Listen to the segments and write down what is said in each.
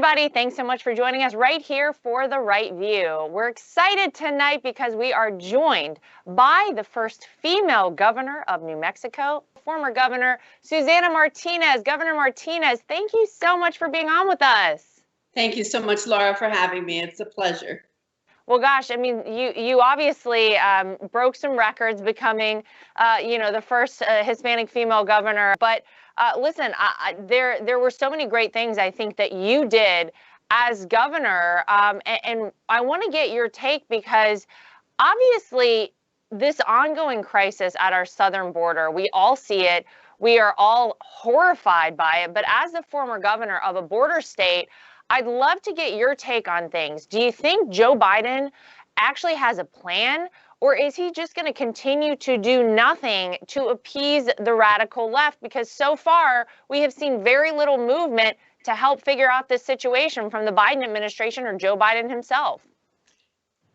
everybody. Thanks so much for joining us right here for The Right View. We're excited tonight because we are joined by the first female governor of New Mexico, former Governor Susana Martinez. Governor Martinez, thank you so much for being on with us. Thank you so much, Lara, for having me. It's a pleasure. Well, gosh, I mean, you obviously broke some records becoming, the first Hispanic female governor. But listen, there were so many great things I think that you did as governor, and I want to get your take because obviously this ongoing crisis at our southern border, we all see it. We are all horrified by it. But as a former governor of a border state, I'd love to get your take on things. Do you think Joe Biden actually has a plan, or is he just going to continue to do nothing to appease the radical left? Because so far, we have seen very little movement to help figure out this situation from the Biden administration or Joe Biden himself.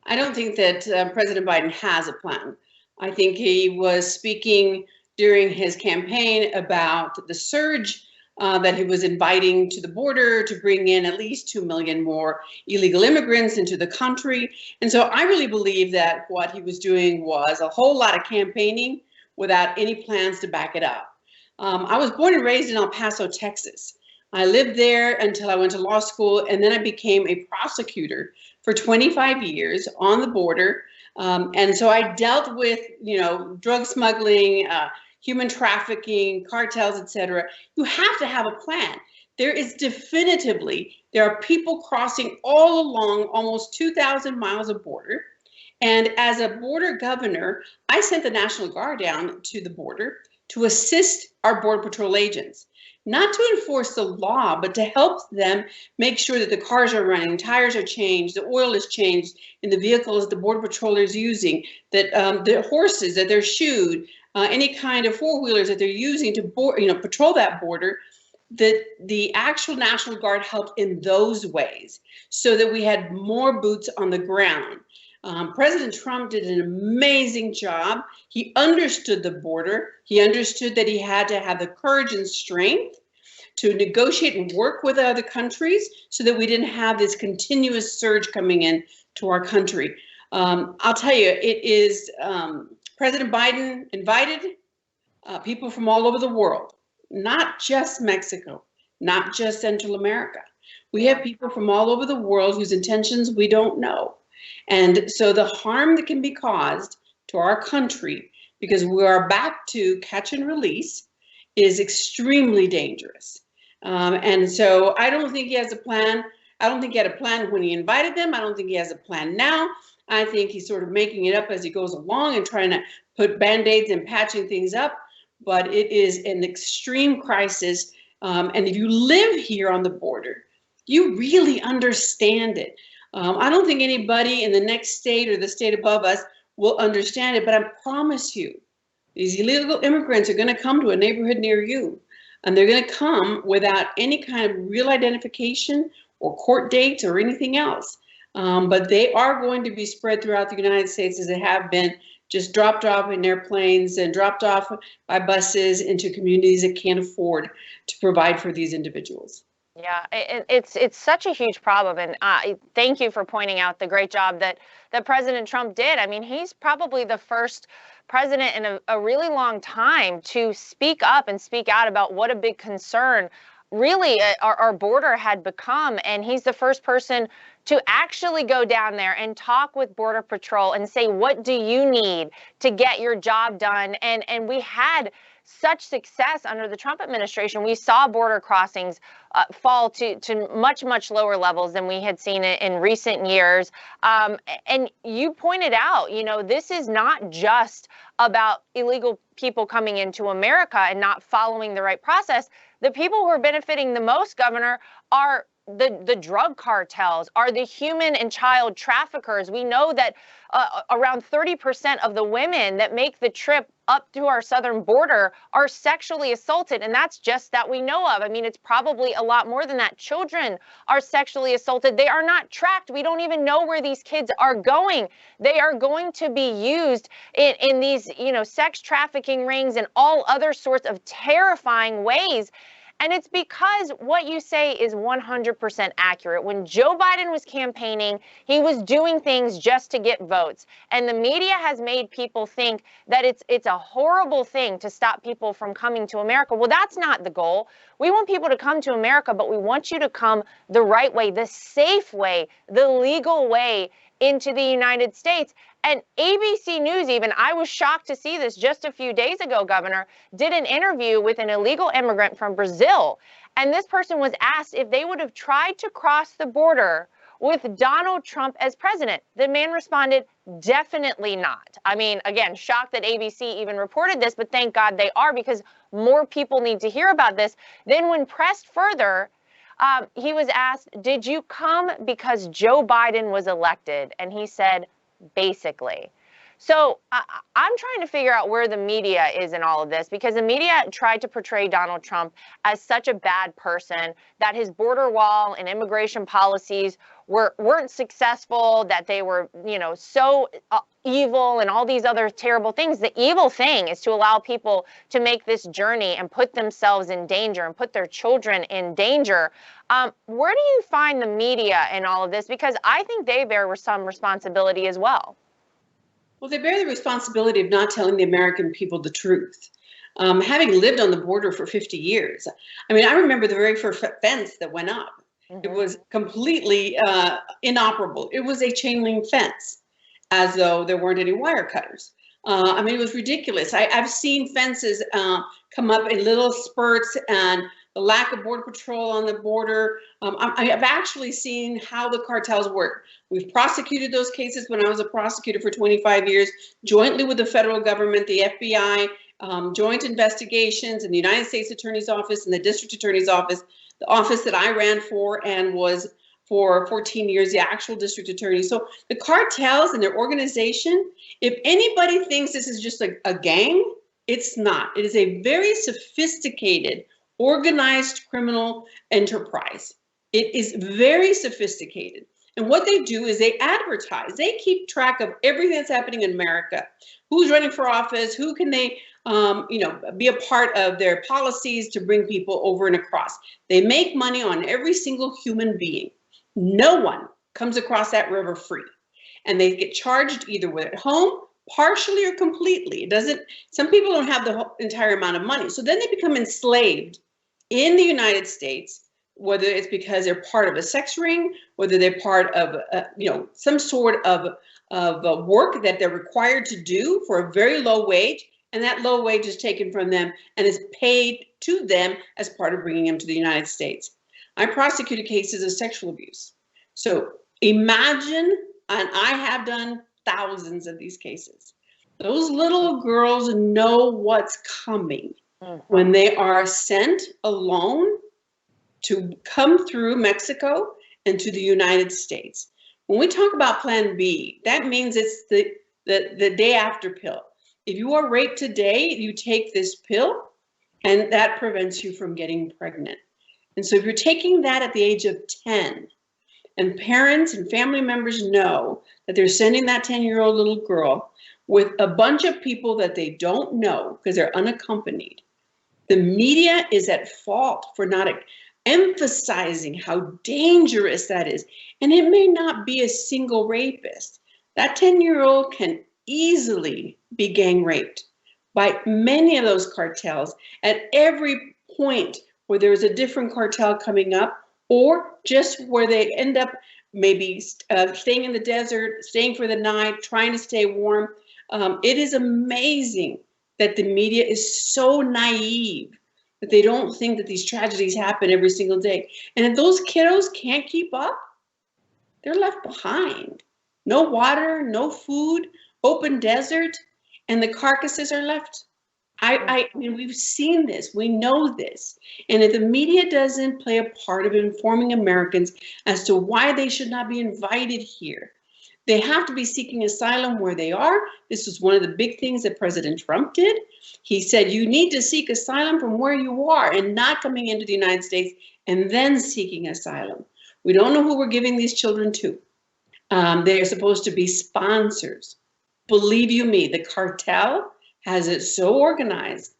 I don't think that President Biden has a plan. I think he was speaking during his campaign about the surge that he was inviting to the border to bring in at least 2 million more illegal immigrants into the country. And so I really believe that what he was doing was a whole lot of campaigning without any plans to back it up. I was born and raised in El Paso, Texas. I lived there until I went to law school, and then I became a prosecutor for 25 years on the border. And so I dealt with, drug smuggling, human trafficking, cartels, etc. You have to have a plan. There are people crossing all along almost 2,000 miles of border. And as a border governor, I sent the National Guard down to the border to assist our Border Patrol agents, not to enforce the law, but to help them make sure that the cars are running, tires are changed, the oil is changed in the vehicles the Border Patrol is using, that the horses, that they're shoed, any kind of four-wheelers that they're using to patrol that border, that the actual National Guard helped in those ways so that we had more boots on the ground. President Trump did an amazing job. He understood the border. He understood that he had to have the courage and strength to negotiate and work with other countries so that we didn't have this continuous surge coming in to our country. I'll tell you, it is President Biden invited people from all over the world, not just Mexico, not just Central America. We have people from all over the world whose intentions we don't know. And so the harm that can be caused to our country, because we are back to catch and release, is extremely dangerous. And so I don't think he has a plan. I don't think he had a plan when he invited them. I don't think he has a plan now. I think he's sort of making it up as he goes along and trying to put Band-Aids and patching things up. But it is an extreme crisis. And if you live here on the border, you really understand it. I don't think anybody in the next state or the state above us will understand it, but I promise you, these illegal immigrants are going to come to a neighborhood near you, and they're going to come without any kind of real identification or court dates or anything else. But they are going to be spread throughout the United States as they have been, just dropped off in airplanes and dropped off by buses into communities that can't afford to provide for these individuals. Yeah, it's such a huge problem, and thank you for pointing out the great job that President Trump did. I mean, he's probably the first president in a really long time to speak up and speak out about what a big concern really our border had become, and he's the first person to actually go down there and talk with Border Patrol and say, what do you need to get your job done? And we had such success under the Trump administration. We saw border crossings fall to much, much lower levels than we had seen it in recent years. And you pointed out, this is not just about illegal people coming into America and not following the right process. The people who are benefiting the most, Governor, are the drug cartels, are the human and child traffickers. We know that around 30% of the women that make the trip up to our southern border are sexually assaulted, and that's just that we know of. I mean, it's probably a lot more than that. Children are sexually assaulted. They are not tracked. We don't even know where these kids are going. They are going to be used in these, sex trafficking rings and all other sorts of terrifying ways. And it's because what you say is 100% accurate. When Joe Biden was campaigning, he was doing things just to get votes. And the media has made people think that it's a horrible thing to stop people from coming to America. Well, that's not the goal. We want people to come to America, but we want you to come the right way, the safe way, the legal way into the United States. And ABC News, even, I was shocked to see this just a few days ago, Governor, did an interview with an illegal immigrant from Brazil. And this person was asked if they would have tried to cross the border with Donald Trump as president. The man responded, definitely not. I mean, again, shocked that ABC even reported this, but thank God they are, because more people need to hear about this. Then when pressed further, he was asked, did you come because Joe Biden was elected? And he said, basically. So I'm trying to figure out where the media is in all of this, because the media tried to portray Donald Trump as such a bad person, that his border wall and immigration policies weren't successful, that they were, so evil and all these other terrible things. The evil thing is to allow people to make this journey and put themselves in danger and put their children in danger. Where do you find the media in all of this? Because I think they bear some responsibility as well. Well, they bear the responsibility of not telling the American people the truth. Having lived on the border for 50 years, I mean, I remember the very first fence that went up. It was completely inoperable. It was a chain link fence, as though there weren't any wire cutters. I mean, it was ridiculous. I've seen fences come up in little spurts, and the lack of border patrol on the border. I've actually seen how the cartels work. We've prosecuted those cases when I was a prosecutor for 25 years, jointly with the federal government, the FBI, joint investigations in the United States Attorney's Office and the District Attorney's Office, the office that I ran for and was for 14 years, the actual district attorney. So the cartels and their organization, if anybody thinks this is just a gang, it's not. It is a very sophisticated, organized criminal enterprise. It is very sophisticated. And what they do is they advertise. They keep track of everything that's happening in America. Who's running for office? Who can they, be a part of their policies to bring people over and across? They make money on every single human being. No one comes across that river free. And they get charged either with at home, partially or completely. It doesn't, some people don't have the entire amount of money. So then they become enslaved in the United States, whether it's because they're part of a sex ring, whether they're part of, some sort of work that they're required to do for a very low wage. And that low wage is taken from them and is paid to them as part of bringing them to the United States. I prosecuted cases of sexual abuse. So imagine, and I have done thousands of these cases. Those little girls know what's coming when they are sent alone to come through Mexico and to the United States. When we talk about Plan B, that means it's the day after pill. If you are raped today, you take this pill and that prevents you from getting pregnant. And so if you're taking that at the age of 10, and parents and family members know that they're sending that 10-year-old little girl with a bunch of people that they don't know because they're unaccompanied, the media is at fault for not emphasizing how dangerous that is. And it may not be a single rapist. That 10-year-old can easily be gang raped by many of those cartels at every point where there's a different cartel coming up, or just where they end up maybe staying in the desert, staying for the night, trying to stay warm. It is amazing that the media is so naive that they don't think that these tragedies happen every single day. And if those kiddos can't keep up, they're left behind. No water, no food, open desert, and the carcasses are left. I mean, we've seen this, we know this. And if the media doesn't play a part of informing Americans as to why they should not be invited here, they have to be seeking asylum where they are. This was one of the big things that President Trump did. He said, you need to seek asylum from where you are and not coming into the United States and then seeking asylum. We don't know who we're giving these children to. They're supposed to be sponsors. Believe you me, the cartel has it so organized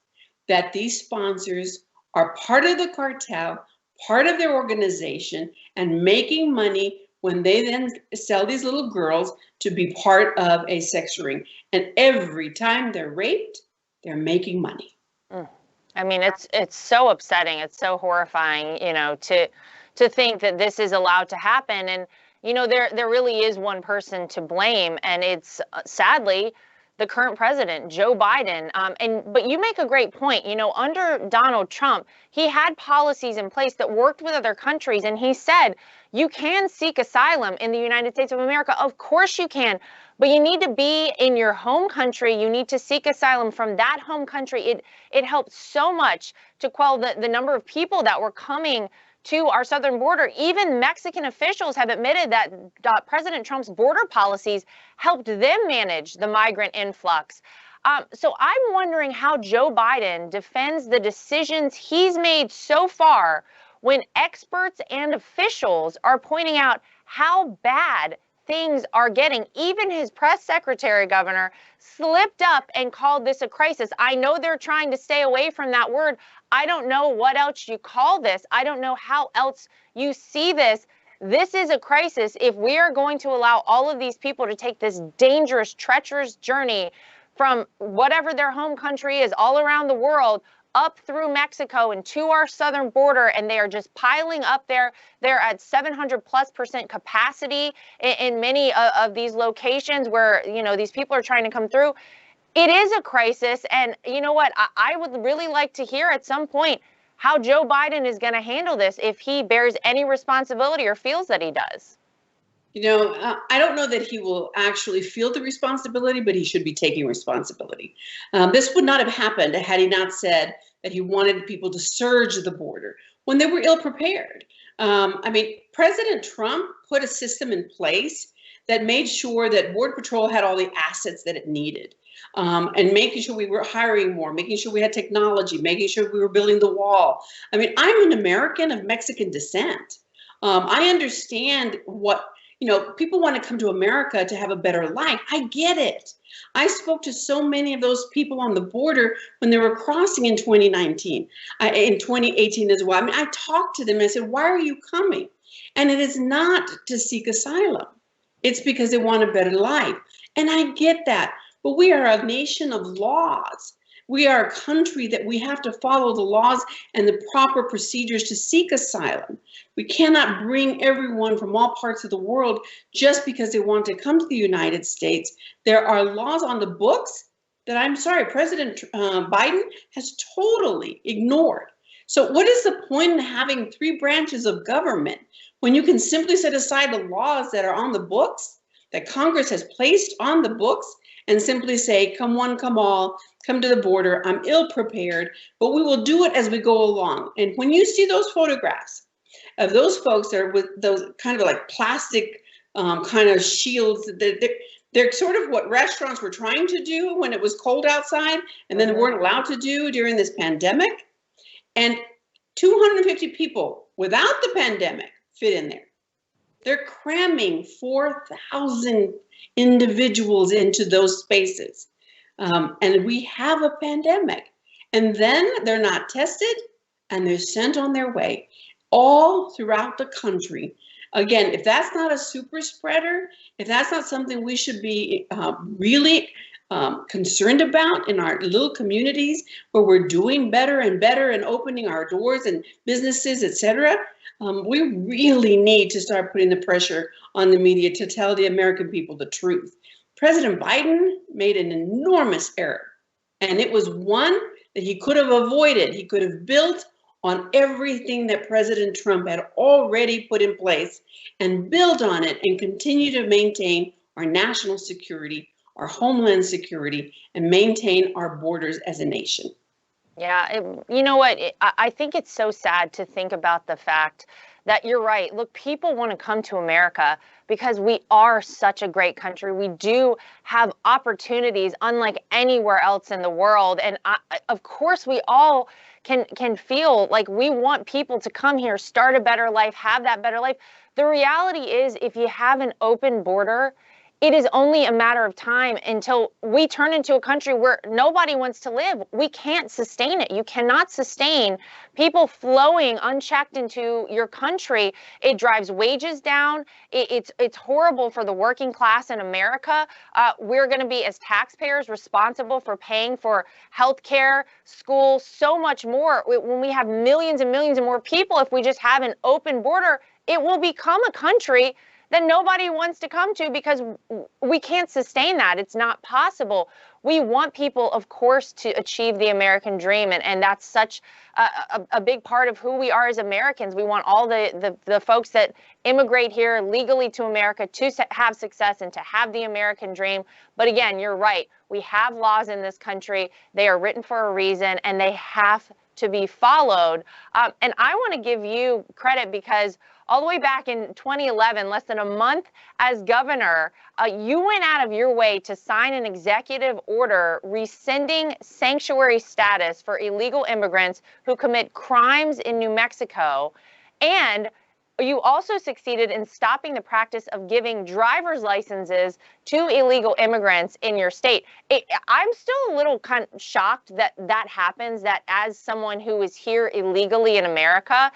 that these sponsors are part of the cartel, part of their organization, and making money when they then sell these little girls to be part of a sex ring. And every time they're raped, they're making money. I mean, it's so upsetting. It's so horrifying, to think that this is allowed to happen. And there really is one person to blame, and it's sadly the current president, Joe Biden. But you make a great point. Under Donald Trump, he had policies in place that worked with other countries, and he said you can seek asylum in the United States of America. Of course you can. But you need to be in your home country. You need to seek asylum from that home country. It helped so much to quell the number of people that were coming to our southern border. Even Mexican officials have admitted that President Trump's border policies helped them manage the migrant influx. So I'm wondering how Joe Biden defends the decisions he's made so far when experts and officials are pointing out how bad things are getting. Even his press secretary, Governor, slipped up and called this a crisis. I know they're trying to stay away from that word. I don't know what else you call this. I don't know how else you see this. This is a crisis. If we are going to allow all of these people to take this dangerous, treacherous journey from whatever their home country is all around the world up through Mexico and to our southern border, and they are just piling up there. They're at 700+% capacity in many of these locations where, these people are trying to come through. It is a crisis. And you know what? I would really like to hear at some point how Joe Biden is going to handle this, if he bears any responsibility or feels that he does. I don't know that he will actually feel the responsibility, but he should be taking responsibility. This would not have happened had he not said that he wanted people to surge the border when they were ill prepared. President Trump put a system in place that made sure that Border Patrol had all the assets that it needed, and making sure we were hiring more, making sure we had technology, making sure we were building the wall. I'm an American of Mexican descent. I understand what people want to come to America to have a better life. I get it. I spoke to so many of those people on the border when they were crossing in 2019, in 2018 as well. I talked to them and I said, why are you coming? And it is not to seek asylum. It's because they want a better life. And I get that. But we are a nation of laws. We are a country that we have to follow the laws and the proper procedures to seek asylum. We cannot bring everyone from all parts of the world just because they want to come to the United States. There are laws on the books that, I'm sorry, President Biden has totally ignored. So what is the point in having 3 branches of government when you can simply set aside the laws that are on the books, that Congress has placed on the books, and simply say, come one, come all, come to the border. I'm ill prepared, but we will do it as we go along. And when you see those photographs of those folks that are with those kind of like plastic kind of shields, they're sort of what restaurants were trying to do when it was cold outside and then they weren't allowed to do during this pandemic. And 250 people without the pandemic fit in there. They're cramming 4,000 individuals into those spaces. And we have a pandemic. And then they're not tested and they're sent on their way all throughout the country. Again, if that's not a super spreader, if that's not something we should be really concerned about in our little communities where we're doing better and better and opening our doors and businesses, etc., we really need to start putting the pressure on the media to tell the American people the truth. President Biden made an enormous error, and it was one that he could have avoided. He could have built on everything that President Trump had already put in place and build on it and continue to maintain our national security, our homeland security, and maintain our borders as a nation. Yeah, you know what? I think it's so sad to think about the fact that you're right. Look, people want to come to America because we are such a great country. We do have opportunities unlike anywhere else in the world. And of course, we all can feel like we want people to come here, start a better life, have that better life. The reality is, if you have an open border, it is only a matter of time until we turn into a country where nobody wants to live. We can't sustain it. You cannot sustain people flowing unchecked into your country. It drives wages down. It's horrible for the working class in America. We're going to be, as taxpayers, responsible for paying for healthcare, school, so much more. When we have millions and millions and more people, if we just have an open border, it will become a country that nobody wants to come to, because we can't sustain that. It's not possible. We want people, of course, to achieve the American dream, and that's such a big part of who we are as Americans. We want all the folks that immigrate here legally to America to have success and to have the American dream. But again, you're right. We have laws in this country. They are written for a reason, and they have to be followed. And I want to give you credit, because all the way back in 2011, less than a month as governor, you went out of your way to sign an executive order rescinding sanctuary status for illegal immigrants who commit crimes in New Mexico. And you also succeeded in stopping the practice of giving driver's licenses to illegal immigrants in your state. I'm still a little kind of shocked that that happens, that as someone who is here illegally in America,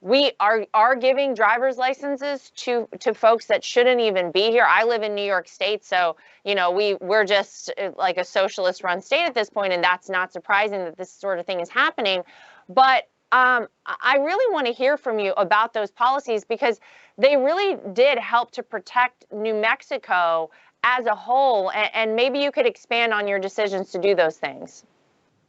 we are giving driver's licenses to folks that shouldn't even be here. I live in New York State, so you know we're just like a socialist-run state at this point, and that's not surprising that this sort of thing is happening. But I really want to hear from you about those policies, because they really did help to protect New Mexico as a whole, and maybe you could expand on your decisions to do those things.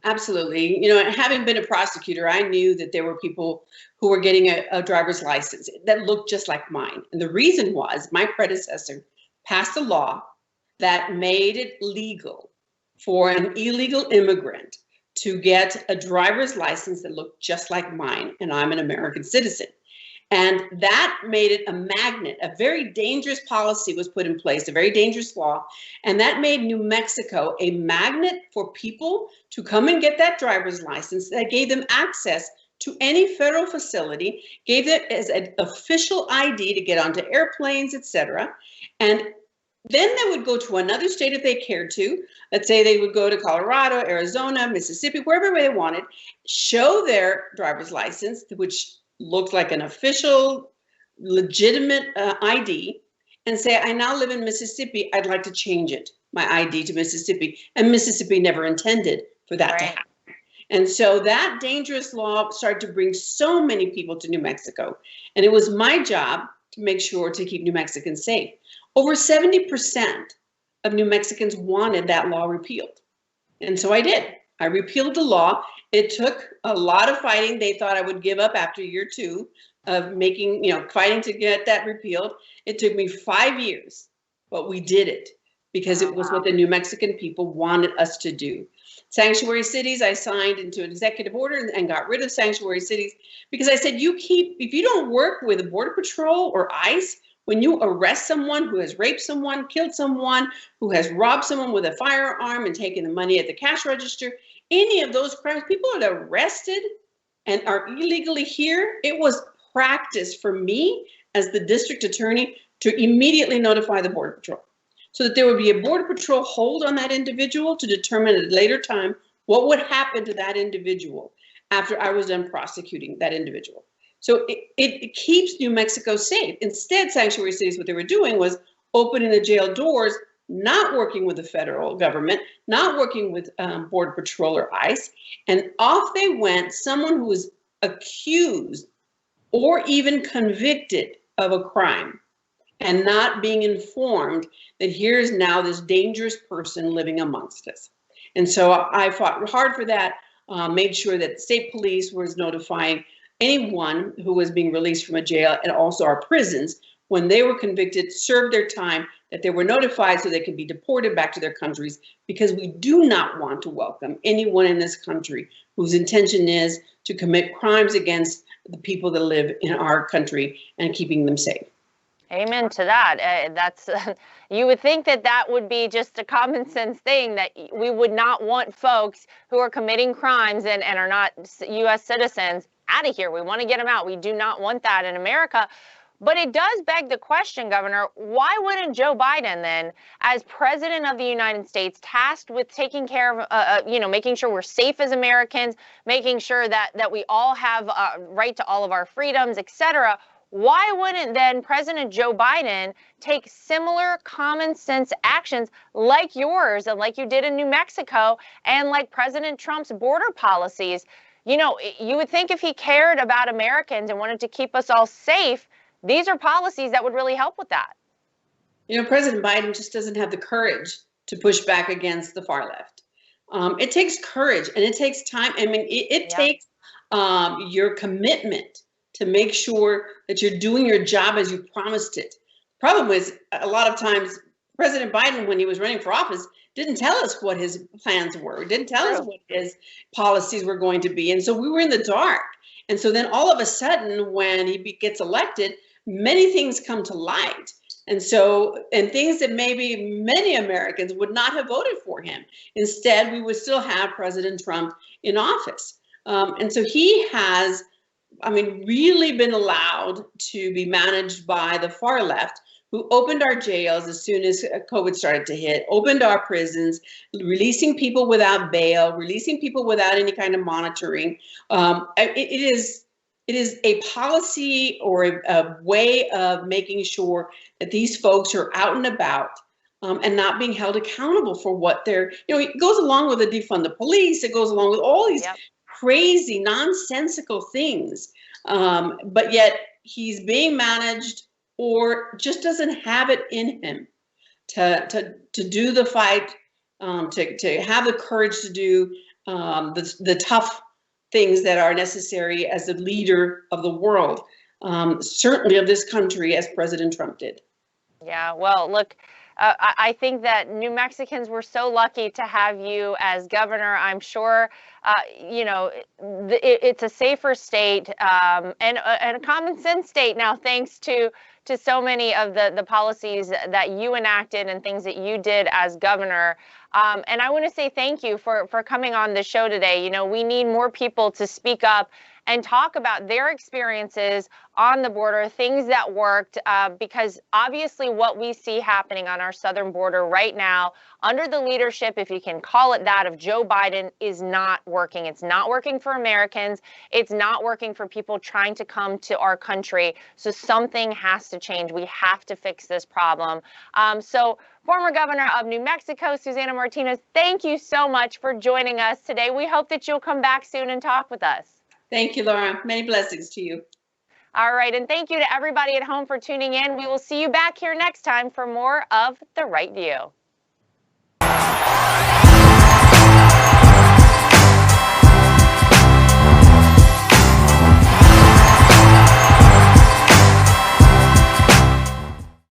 Absolutely. You know, having been a prosecutor, I knew that there were people who were getting a driver's license that looked just like mine. And the reason was my predecessor passed a law that made it legal for an illegal immigrant to get a driver's license that looked just like mine, and I'm an American citizen. And that made it a magnet. A very dangerous policy was put in place, a very dangerous law. And that made New Mexico a magnet for people to come and get that driver's license. That gave them access to any federal facility, gave it as an official ID to get onto airplanes, etc. And then they would go to another state if they cared to. Let's say they would go to Colorado, Arizona, Mississippi, wherever they wanted, show their driver's license, which looked like an official, legitimate ID, and say, I now live in Mississippi, I'd like to change it, my ID to Mississippi. And Mississippi never intended for that to happen. And so that dangerous law started to bring so many people to New Mexico. And it was my job to make sure to keep New Mexicans safe. Over 70% of New Mexicans wanted that law repealed. And so I did. I repealed the law. It took a lot of fighting. They thought I would give up after year 2 of making, fighting to get that repealed. It took me 5 years, but we did it because it was what the New Mexican people wanted us to do. Sanctuary cities, I signed into an executive order and got rid of sanctuary cities because I said, if you don't work with the Border Patrol or ICE, when you arrest someone who has raped someone, killed someone, who has robbed someone with a firearm and taken the money at the cash register, any of those crimes, people are arrested and are illegally here. It was practice for me as the district attorney to immediately notify the Border Patrol so that there would be a Border Patrol hold on that individual to determine at a later time what would happen to that individual after I was done prosecuting that individual. So it keeps New Mexico safe. Instead, sanctuary cities, what they were doing was opening the jail doors, not working with the federal government, not working with Border Patrol or ICE, and off they went, someone who was accused or even convicted of a crime and not being informed that here's now this dangerous person living amongst us. And so I fought hard for that, made sure that the state police was notifying anyone who was being released from a jail, and also our prisons, when they were convicted, served their time, that they were notified so they could be deported back to their countries, because we do not want to welcome anyone in this country whose intention is to commit crimes against the people that live in our country and keeping them safe. Amen to that. You would think that that would be just a common sense thing, that we would not want folks who are committing crimes and are not U.S. citizens out of here. We want to get them out. We do not want that in America. But it does beg the question, Governor, why wouldn't Joe Biden then, as president of the United States, tasked with taking care of, making sure we're safe as Americans, making sure that we all have a right to all of our freedoms, et cetera, why wouldn't then President Joe Biden take similar common sense actions like yours and like you did in New Mexico and like President Trump's border policies? You would think if he cared about Americans and wanted to keep us all safe, these are policies that would really help with that. President Biden just doesn't have the courage to push back against the far left. It takes courage and it takes time. I mean, it takes your commitment to make sure that you're doing your job as you promised it. The problem is a lot of times President Biden, when he was running for office, didn't tell us what his plans were, didn't tell us what his policies were going to be. And so we were in the dark. And so then all of a sudden, when he gets elected, many things come to light. And things that maybe many Americans would not have voted for him. Instead, we would still have President Trump in office. And so he has, really been allowed to be managed by the far left, who opened our jails as soon as COVID started to hit, opened our prisons, releasing people without bail, releasing people without any kind of monitoring. It is a policy or a way of making sure that these folks are out and about and not being held accountable for what they're, it goes along with the defund the police. It goes along with all these crazy, nonsensical things. But yet he's being managed or just doesn't have it in him to do the fight, to have the courage to do the tough things that are necessary as a leader of the world, certainly of this country, as President Trump did. Yeah, well, look, I think that New Mexicans were so lucky to have you as governor. I'm sure, it's a safer state and a common sense state now, thanks to so many of the policies that you enacted and things that you did as governor. And I want to say thank you for coming on the show today. We need more people to speak up and talk about their experiences on the border, things that worked, because obviously what we see happening on our southern border right now, under the leadership, if you can call it that, of Joe Biden, is not working. It's not working for Americans. It's not working for people trying to come to our country. So something has to change. We have to fix this problem. So former governor of New Mexico, Susana Martinez, thank you so much for joining us today. We hope that you'll come back soon and talk with us. Thank you, Laura. Many blessings to you. All right. And thank you to everybody at home for tuning in. We will see you back here next time for more of The Right View.